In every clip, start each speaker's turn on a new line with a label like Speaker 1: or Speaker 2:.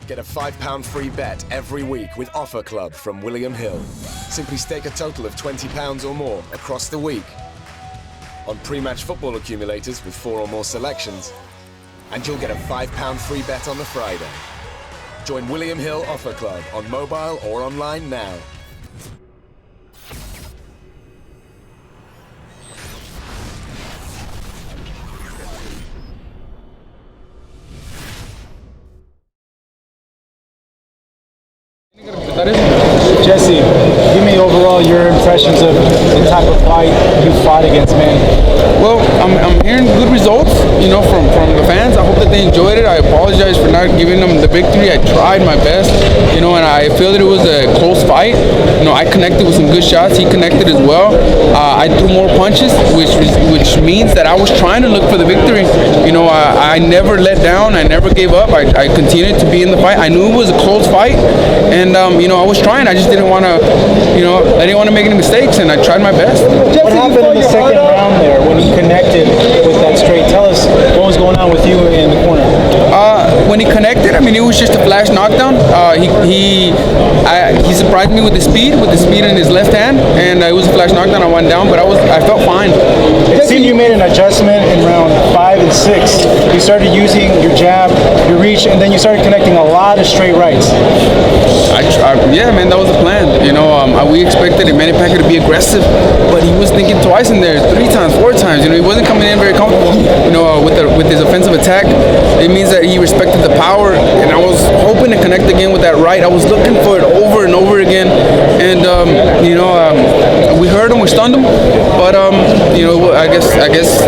Speaker 1: Get a £5 free bet every week with Offer Club from William Hill. Simply stake a total of £20 or more across the week on pre-match football accumulators with 4 or more selections, and you'll get a £5 free bet on the Friday. Join William Hill Offer Club on mobile or online now.
Speaker 2: Jessie, give me overall your impressions of the type of fight you fought against Manny.
Speaker 3: Well, I'm hearing good results, from the fans. I hope that they enjoyed it. I apologize for not giving them the victory. I tried my best, and I feel that it was a close fight. I connected with some good shots. He connected as well. I threw more punches, which means that I was trying to look for the victory. I never let down. I never gave up. I continued to be in the fight. I knew it was a close fight, and I was trying. I just didn't want to, I didn't want to make any mistakes, and I tried my best.
Speaker 2: What happened in the second round there when he connected with that straight? Tell us what was going on with you in the corner.
Speaker 3: When he connected, it was just a flash knockdown. He surprised me with the speed in his left hand, and it was a flash knockdown. I went down, but I felt fine.
Speaker 2: It seemed you made an adjustment in round 5 and 6. You started using your jab, your reach, and then you started connecting a lot of straight rights.
Speaker 3: Yeah, man, that was the plan. We expected Manny Pacquiao to be aggressive, but he was thinking twice in there, 3 times, 4 times. He wasn't coming in very comfortable. With his offensive attack, it means that he respected the power, and I was hoping to connect again with that right. I was looking for it over and over again, and we heard him, we stunned him, but I guess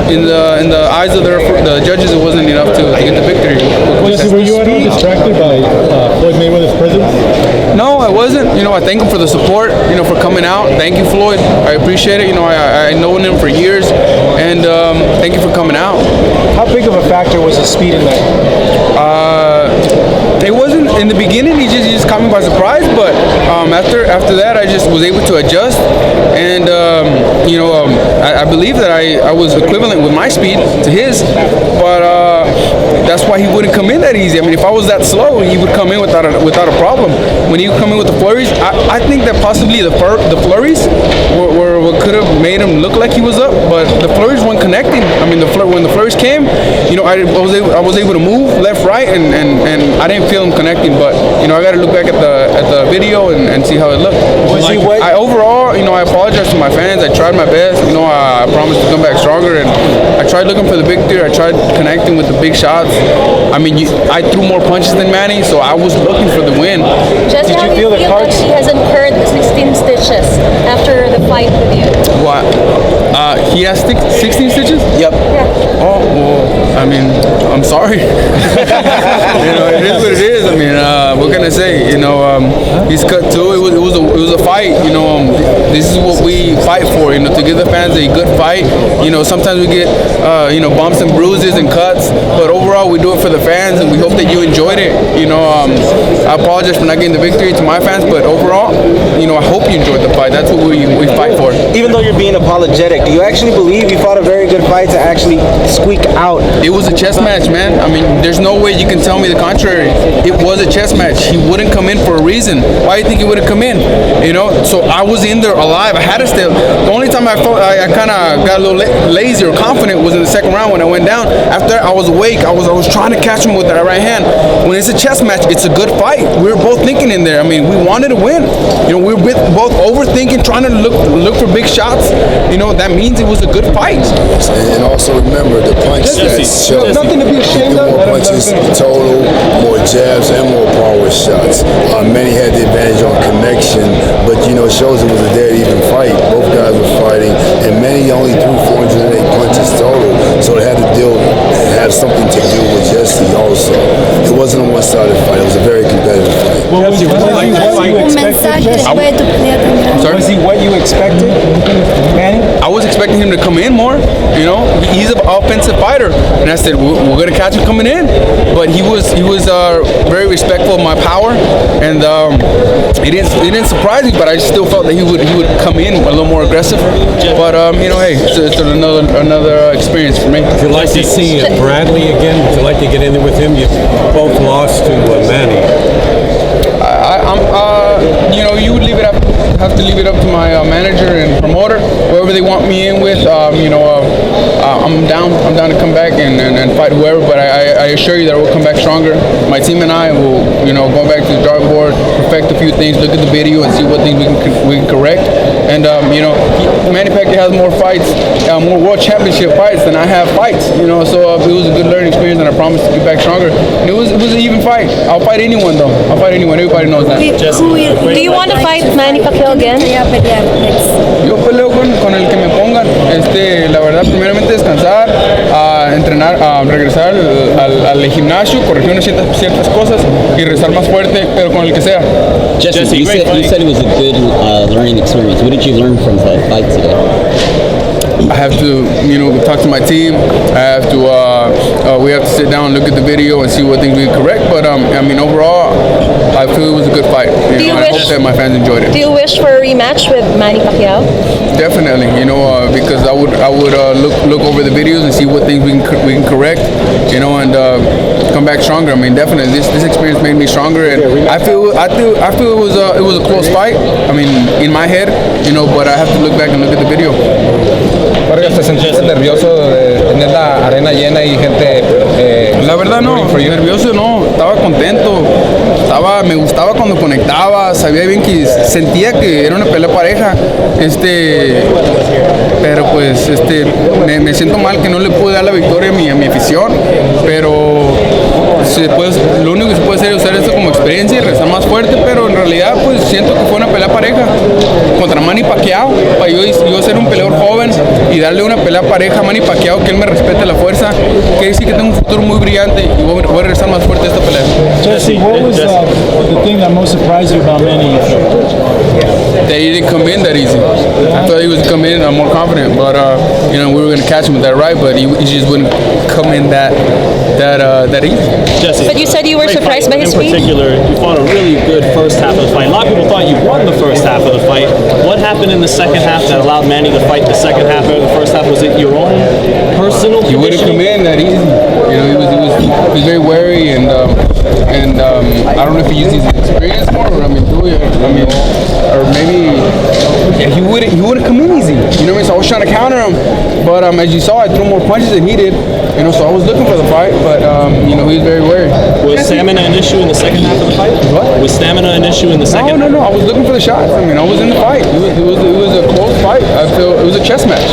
Speaker 3: in the eyes of the judges, it wasn't enough to get the victory.
Speaker 4: Were you at all distracted by Floyd Mayweather's presence?
Speaker 3: No, I wasn't. I thank him for the support, for coming out. Thank you, Floyd. I appreciate it. I've known him for years, and thank you for coming out.
Speaker 2: How big of a factor was his speed in that?
Speaker 3: It wasn't in the beginning. He just caught me by surprise, but after that, I just was able to adjust, and I believe that I was equivalent with my speed to his, but that's why he wouldn't come in that easy. If I was that slow, he would come in without a problem. When he would come in with the flurries, I think that possibly the flurries were what could have made him look like he was up, but the flurries weren't connecting. When the flurries came, I was able to move left, right, and I didn't feel him connecting. But I got to look back at the video and see how it looked. Overall, I apologize to my fans. I tried my best. I promised to come back stronger, and I tried looking for the victory. I tried connecting with the big shots. I threw more punches than Manny, so I was looking for the win.
Speaker 5: Just
Speaker 2: Did
Speaker 5: how
Speaker 2: you feel the cards?
Speaker 5: He has incurred the 16 stitches after the fight with you?
Speaker 3: What? He has 16 stitches?
Speaker 2: Yep.
Speaker 5: Yeah.
Speaker 3: Oh, well, I'm sorry. It is what it is. What can I say? He's cut too. It was a fight. This is what we fight for. To give the fans a good fight. Sometimes we get bumps and bruises and cuts, but overall we do it for the fans, and we hope that you enjoyed it. I apologize for not getting the victory to my fans, but overall, I hope you enjoyed the fight. That's what we fight for.
Speaker 6: Even though you're being apologetic, do you actually believe you fought a very good fight to actually squeak out?
Speaker 3: It was a chess match, man. There's no way you can tell me the contrary. It was a chess match. He wouldn't come in for a reason. Why do you think he wouldn't come in? So I was in there alive. I had to stay. The only time I felt I kind of got a little lazy or confident was in the second round when I went down. After I was awake, I was trying to catch him with that right hand. When it's a chess match, it's a good fight. We were both thinking in there. We wanted to win. We were both overthinking, trying to look for big shots. That means it was a good fight.
Speaker 7: And also remember the punch sets show.
Speaker 4: Nothing to be ashamed of.
Speaker 7: More punches total, more jabs, and more power shots. Manny had the advantage on connection, but it shows it was a dead even fight. Both guys were fighting, and Manny only threw 408 punches total, so it had to have something to do with Jessie also. It wasn't a one-sided fight. It was a very competitive fight.
Speaker 2: Was he what you expected? Was he what you expected, Manny?
Speaker 3: I was expecting him to come in more. He's an offensive fighter, and I said we're gonna catch him coming in. But he was very respectful of my power, and it didn't surprise me. But I still felt that he would come in a little more aggressive. But hey, it's another experience for me.
Speaker 4: Would you like to see Bradley again? Would you like to get in there with him? You both lost to Manny.
Speaker 3: you would have to leave it up to my manager and promoter, whoever they want me in with. I'm down to come back and fight whoever. But I assure you that we'll come back stronger. My team and I will, go back to the drawing board, perfect a few things, look at the video, and see what things we can correct. And Manny Pacquiao has more fights, more world championship fights than I have fights. So it was a good learning experience, and I promise to get back stronger. And it was an even fight. I'll fight anyone though. I'll fight anyone. Everybody knows that.
Speaker 5: Do you want to fight Manny Pacquiao again?
Speaker 3: Yo peleo con el que me pongan. La verdad, primeramente descansar, entrenar, regresar al gimnasio, corregir unas ciertas cosas y regresar más fuerte, pero con el que sea.
Speaker 8: Jesse, you said it was a good learning experience. What did you learn from the fight today?
Speaker 3: I have to, talk to my team. I have to, we have to sit down and look at the video and see what things we can correct. But overall, I feel it was a good fight. And I hope that my fans enjoyed it.
Speaker 5: Do you wish for a rematch with Manny Pacquiao?
Speaker 3: Definitely, because I would look over the videos and see what things we can correct, and come back stronger. I mean, definitely, this experience made me stronger, and I feel it was a close fight. I mean, in my head, but I have to look back and look at the video.
Speaker 9: Vargas, ¿te sentiste nervioso de tener la arena llena y gente?
Speaker 3: La verdad no, nervioso no, estaba contento, me gustaba cuando conectaba, sabía bien que sentía que era una pelea pareja, pero pues me siento mal que no le pude dar la victoria a mi afición, pero lo único que se puede hacer es usar esto como experiencia y rezar más fuerte, pero en realidad pues siento que fue una pelea pareja contra Manny Pacquiao, para yo ser un peleador joven y darle una pelea pareja a Manny Pacquiao, que él me respete la fuerza, que decir que tengo un futuro muy brillante y voy a regresar más fuerte a esta pelea.
Speaker 2: Jesse, what was the thing that most surprised you about Manny?
Speaker 3: That he didn't come in that easy. I thought he was coming in more confident, but we were going to catch him with that right, but he just wouldn't come in that easy.
Speaker 10: Jesse,
Speaker 5: but you said you were surprised by his speed?
Speaker 10: In particular, you fought a really good first half of the fight. A lot of people thought you won the first half of the fight. What happened in the second half that allowed Manny to fight the second half of the first half? Was it your own personal
Speaker 3: He wouldn't come in that easy. He was very wary, and I don't know if he used his experience more, or or maybe he wouldn't come in easy. So I was trying to counter him, but as you saw, I threw more punches than he did. So I was looking for the fight, but he was very wary.
Speaker 10: Was stamina an issue in the second half of the fight?
Speaker 3: What?
Speaker 10: Was stamina an issue in the second?
Speaker 3: No. I was looking for the shots. I was in the fight. It was a close fight. I feel it was a chess match.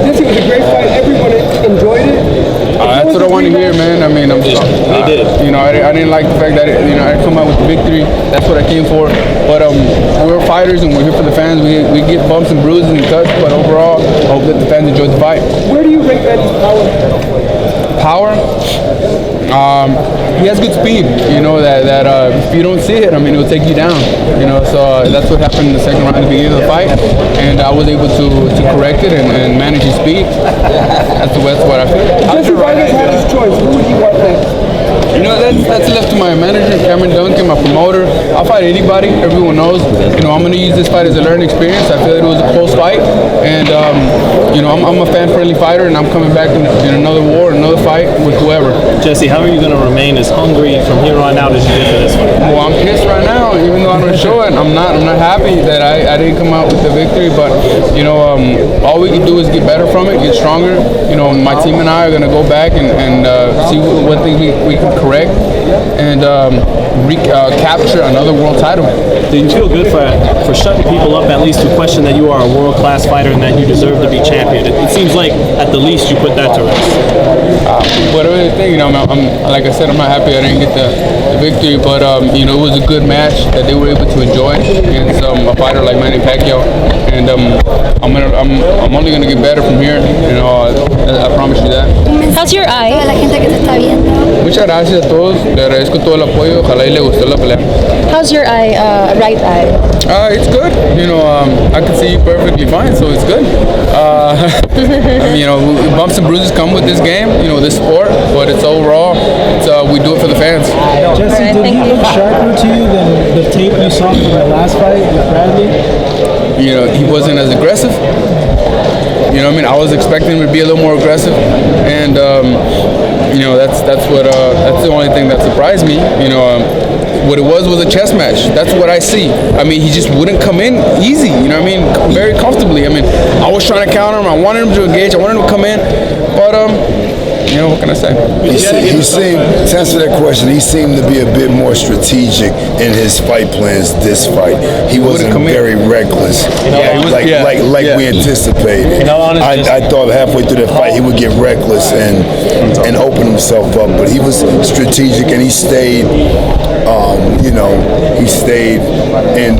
Speaker 11: This was a great fight. Everyone enjoyed it.
Speaker 3: That's what I want to hear, man. I'm just,
Speaker 10: they did.
Speaker 3: I didn't like the fact that I come out with the victory. That's what I came for. But we're fighters and we're here for the fans. We get bumps and bruises and cuts, but overall, I hope that the fans enjoy the fight.
Speaker 11: Where do you rate Manny's power?
Speaker 3: He has good speed. That if you don't see it, it'll take you down. So that's what happened in the second round at the beginning of the fight, and I was able to correct it and manage his speed. That's what I feel.
Speaker 11: Jessie Vargas had his choice. Who would he want next?
Speaker 3: That's left to my manager, Cameron Duncan, my promoter. I'll fight anybody. Everyone knows. I'm going to use this fight as a learning experience. I feel it was a close fight, and I'm a fan-friendly fighter, and I'm coming back in another war, another fight with whoever.
Speaker 10: Jesse, how are you going to remain as hungry from here on out as you did for this fight?
Speaker 3: Well, I'm pissed right now, even though I don't show it. I'm not happy that I didn't come out with the victory, but all we can do is get better from it, get stronger. My team and I are going to go back and see what things we can correct and capture another world title.
Speaker 10: Do you feel good for shutting people up, at least to question that you are a world-class fighter and that you deserve to be champion? It seems like at the least you put that to rest.
Speaker 3: Whatever they think, I'm like I said, I'm not happy I didn't get the victory, but it was a good match that they were able to enjoy against a fighter like Manny Pacquiao, and I'm only gonna get better from here. I promise you that.
Speaker 5: How's your eye?
Speaker 3: Muchas gracias a todos. Le agradezco todo el apoyo. Ojalá y le gustó la pelea.
Speaker 5: How's your eye? Right eye?
Speaker 3: It's good. I can see perfectly fine, so it's good. Bumps and bruises come with this game, this sport, but it's overall, we do it for the fans.
Speaker 2: Jesse, did he look sharper to you than the tape you saw from the last fight with Bradley?
Speaker 3: He wasn't as aggressive. I was expecting him to be a little more aggressive, and that's the only thing that surprised me. what it was a chess match. That's what I see. I mean, he just wouldn't come in easy. You know what I mean? Very comfortably. I mean, I was trying to counter him. I wanted him to engage. I wanted him to come in, but you know, what can I say?
Speaker 7: He seemed, to answer that question, he seemed to be a bit more strategic in his fight plans this fight. He wasn't very reckless, like we anticipated. I thought halfway through the fight he would get reckless and open himself up, but he was strategic and he stayed. He stayed in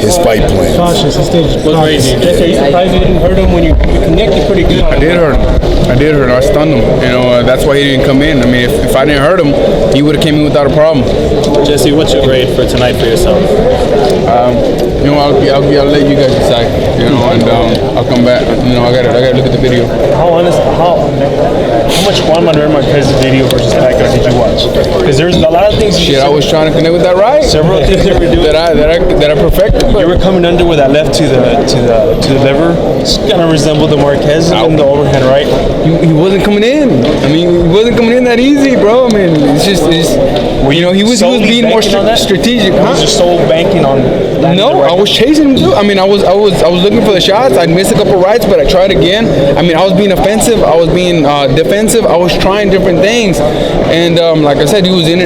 Speaker 7: his fight plan.
Speaker 2: Cautious. He stayed cautious.
Speaker 4: Jesse, are you surprised you didn't hurt him when you connected pretty good?
Speaker 3: I did hurt him. I stunned him. You know, that's why he didn't come in. I mean, if I didn't hurt him, he would have came in without a problem.
Speaker 10: Jesse, what's your grade for tonight for yourself?
Speaker 3: You know, I'll let you guys decide. You know, and I'll come back. You know, I gotta look at the video.
Speaker 10: How much Juan Manuel Marquez's video versus Pacquiao did you watch? Because there's a lot of things.
Speaker 3: I was trying to connect with that right.
Speaker 10: Several things you were doing
Speaker 3: that I perfected.
Speaker 10: You were coming under with that left to the liver. It's gonna resemble the Marquez and the overhand right.
Speaker 3: He wasn't coming in. I mean, he wasn't coming in that easy, bro. I mean, it's just he was being more strategic.
Speaker 10: Was your soul banking on that?
Speaker 3: No, I was chasing him too. I mean, I was looking for the shots. I'd missed a couple rights, but I tried again. I mean, I was being offensive. I was being defensive. I was trying different things, and like I said, he was in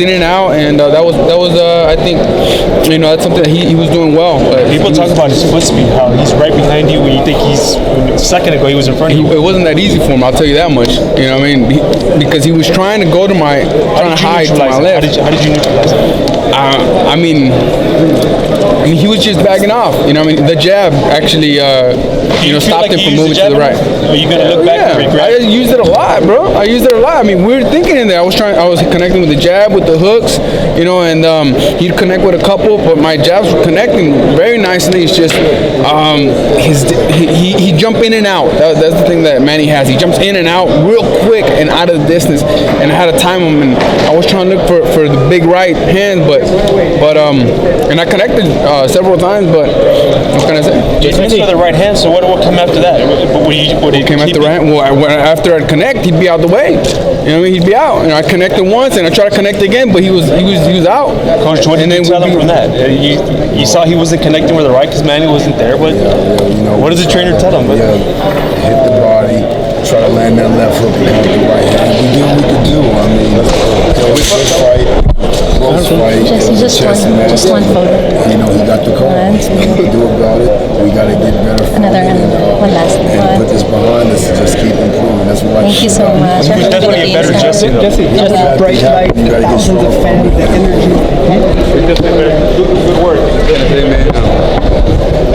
Speaker 3: and out, and that was I think that's something that he was doing well. But
Speaker 10: people talk about his foot speed, how he's right behind you when you think a second ago he was in front of you.
Speaker 3: It wasn't that easy for him, I'll tell you that much. You know what I mean? Because he was trying to go to trying to hide to my left.
Speaker 10: How did you neutralize it?
Speaker 3: I mean, he was just backing off. You know what I mean? The jab actually, stopped him from moving to the right.
Speaker 10: Are you gonna look back and regret?
Speaker 3: I used it a lot, bro. I used it a lot. I mean, we were thinking in there. I was connecting with the jab, with the hooks, and he'd connect with a couple, but my jabs were connecting very nicely. It's just he jump in and out. That's the thing that Manny has. He jumps in and out real quick and out of the distance, and I had to time him. And I was trying to look for the big right hand, but and I connected several times. But what can I say?
Speaker 10: You missed for the right hand. So what came after that? What
Speaker 3: came after the right hand? Well, after I'd connect, he'd be out the way. You know what I mean? He'd be out. And I connected once, and I tried to connect again, but he was out.
Speaker 10: Coach, what did you tell him from that? You saw he wasn't connecting with the right because Manny wasn't there. But what does the trainer tell him?
Speaker 7: Hit the body, try to land that left hook and hit the right hand. We did what we could do. I mean, it was a good fight. Close fight.
Speaker 5: Just one photo.
Speaker 7: He got the call. Nothing to do about it. We got to get better.
Speaker 5: One last one.
Speaker 7: And put this behind us and just keep improving. That's what
Speaker 5: Thank you so much.
Speaker 10: Definitely a better Jesse.
Speaker 11: Jesse, just bright light, thousands of fans, the energy.
Speaker 10: Good work.
Speaker 3: Hey, man.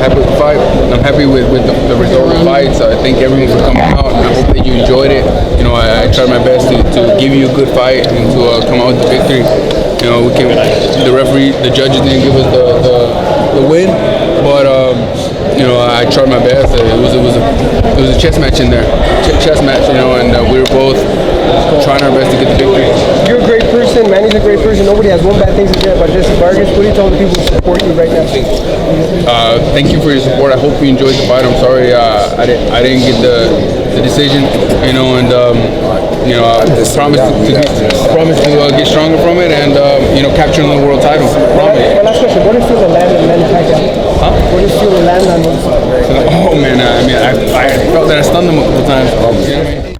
Speaker 3: Happy with the fight. I'm happy with the result of the fight. So I thank everyone for coming out. I hope that you enjoyed it. I tried my best to give you a good fight and to come out with the victory. The referee, the judges didn't give us the win, but I tried my best. It was a chess match in there, and we were both trying our best to get the victory.
Speaker 11: You're a great person. Manny's a great person. Nobody has one bad thing to say about Jessie Vargas. What do you tell the people who support you right now?
Speaker 3: Thank you for your support. I hope you enjoyed the fight. I'm sorry I didn't get the decision, and promise to get stronger from it and capturing the world title. Promise.
Speaker 11: Last question. What does it feel to land on Manny Pacquiao? What does it feel to land on him?
Speaker 3: Oh man, I felt that I stunned him a couple times. You know what I mean?